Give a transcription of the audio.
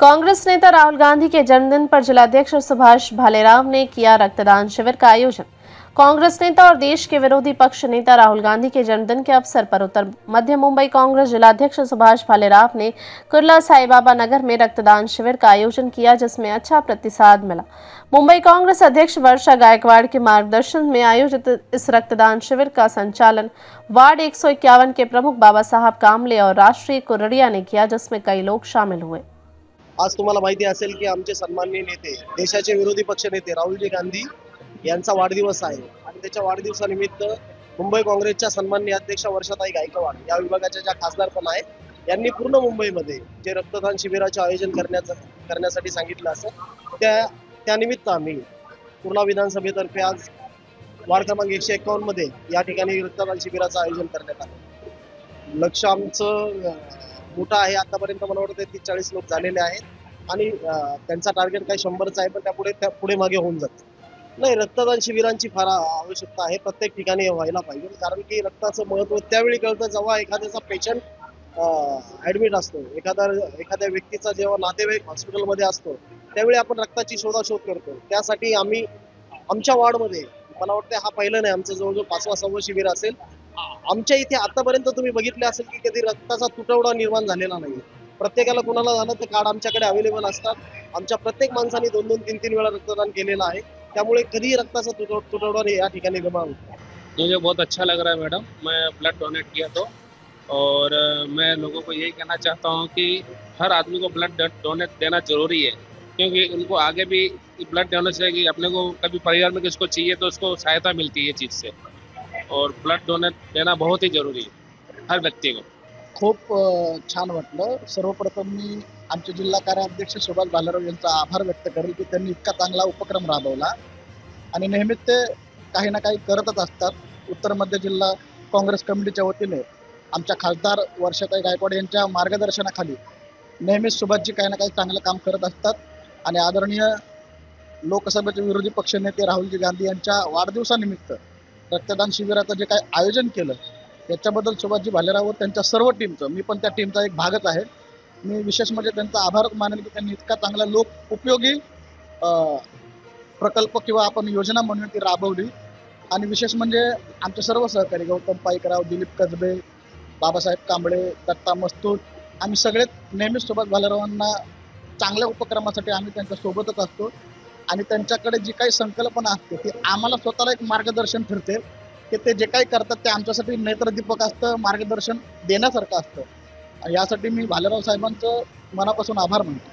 कांग्रेस नेता राहुल गांधी के जन्मदिन पर जिलाध्यक्ष सुभाष भालेराव ने किया रक्तदान शिविर का आयोजन। कांग्रेस नेता और देश के विरोधी पक्ष नेता राहुल गांधी के जन्मदिन के अवसर पर उत्तर मध्य मुंबई कांग्रेस जिलाध्यक्ष सुभाष भालेराव ने कुर्ला साईबाबा नगर में रक्तदान शिविर का आयोजन किया, जिसमें अच्छा प्रतिसाद मिला। मुंबई कांग्रेस अध्यक्ष वर्षा गायकवाड़ के मार्गदर्शन में आयोजित इस रक्तदान शिविर का संचालन वार्ड 151 के प्रमुख बाबा साहब कांबले और राष्ट्रीय कुर्रडिया ने किया, जिसमें कई लोग शामिल हुए। आज तुम्हाला माहिती असेल की आमचे सन्माननीय नेते, देशाचे विरोधी पक्ष नेते राहुलजी गांधी यांचा वाढदिवस आहे आणि त्याच्या वाढदिवसानिमित्त मुंबई काँग्रेसच्या सन्माननीय अध्यक्ष वर्षाताई गायकवाड या विभागाच्या ज्या खासदार पण आहेत, यांनी पूर्ण मुंबईमध्ये जे रक्तदान शिबिराचे आयोजन करण्यासाठी सांगितलं असं त्यानिमित्त आम्ही पूर्णा विधानसभेतर्फे आज वार्ड क्रमांक 151 मध्ये या ठिकाणी रक्तदान शिबिराचं आयोजन करण्यात आलं। लक्ष आमचं मोठा आहे। आतापर्यंत मला वाटतं 30-40 लोक झालेले आहेत आणि त्यांचा टार्गेट काय 100चा आहे, पण पुढे मागे होऊन जातं। नाही, रक्तदान शिबिरांची फार आवश्यकता आहे, प्रत्येक ठिकाणी व्हायला पाहिजे, कारण की रक्ताचं महत्त्व त्यावेळी कळतं जेव्हा एखाद्याचा पेशंट ॲडमिट असतो, एखाद्या व्यक्तीचा जेव्हा नातेवाईक हॉस्पिटलमध्ये असतो, त्यावेळी आपण रक्ताची शोधाशोध करतो। त्यासाठी आम्ही आमच्या वार्डमध्ये, मला वाटतं हा पहिलं नाही, आमचं जवळजवळ 5वा-6वा शिबिर असेल। आमच्या इथे आतापर्यंत तुम्ही बघितले असेल की कधी रक्ताचा तुटवडा निर्माण झालेला नाही। प्रत्येकाला कुणाला झालं तर कार्ड आमच्याकडे अवेलेबल असतात। आमच्या प्रत्येक माणसाने 2-2, 3-3 वेळा रक्तदान केलेलं आहे, त्यामुळे कधी रक्ताचा तुटवडा या ठिकाणी निर्माण होतो। मुझे बहुत अच्छा लग रहा है मैडम, मैं ब्लड डोनेट किया तो, और मैं लोगों को यही कहना चाहता हूँ कि हर आदमी को ब्लड डोनेट देना जरूरी है, क्योंकि उनको आगे भी ब्लड देना चाहिए कि अपने को कभी परिवार में किसको चाहिए तो उसको सहायता मिलती है चीज़ से, और ब्लड डोनेट देना बहुत ही जरूरी है हर व्यक्ति को। खूप छान वाटलं। सर्वप्रथम मी आमचे जिल्हा कार्याध्यक्ष सुभाष भालेराव यांचा आभार व्यक्त करेल की त्यांनी इतका चांगला उपक्रम राबवला आणि नेहमीच ते काही ना काही करतच असतात। उत्तर मध्य जिल्हा काँग्रेस कमिटीच्या वतीने आमच्या खासदार वर्षाताई गायकवाड यांच्या मार्गदर्शनाखाली नेहमीच सुभाषजी काही ना काही चांगलं काम करत असतात आणि आदरणीय लोकसभेचे विरोधी पक्षनेते राहुलजी गांधी यांच्या वाढदिवसानिमित्त रक्तदान शिबिराचं जे काही आयोजन केलं याच्याबद्दल सुभाषजी भालेराव व त्यांच्या सर्व टीमचं, मी पण त्या टीमचा एक भागच आहे, मी विशेष म्हणजे त्यांचा आभार मानेल की त्यांनी इतका चांगला लोक उपयोगी प्रकल्प किंवा आपण योजना म्हणून ती राबवली। आणि विशेष म्हणजे आमचे सर्व सहकारी गौतम पाईकराव, दिलीप कसबे, बाबासाहेब कांबळे, दत्ता मस्तूर, आम्ही सगळे नेहमीच सुभाष भालेरावांना चांगल्या उपक्रमासाठी आम्ही त्यांच्या सोबतच असतो आणि त्यांच्याकडे जी काही संकल्पना असते ती आम्हाला स्वतःला एक मार्गदर्शन ठरते की ते जे काही करतात ते आमच्यासाठी नेत्रदीपक असतं, मार्गदर्शन देण्यासारखं असतं। यासाठी मी भालेराव साहेबांचं मनापासून आभार मानतो।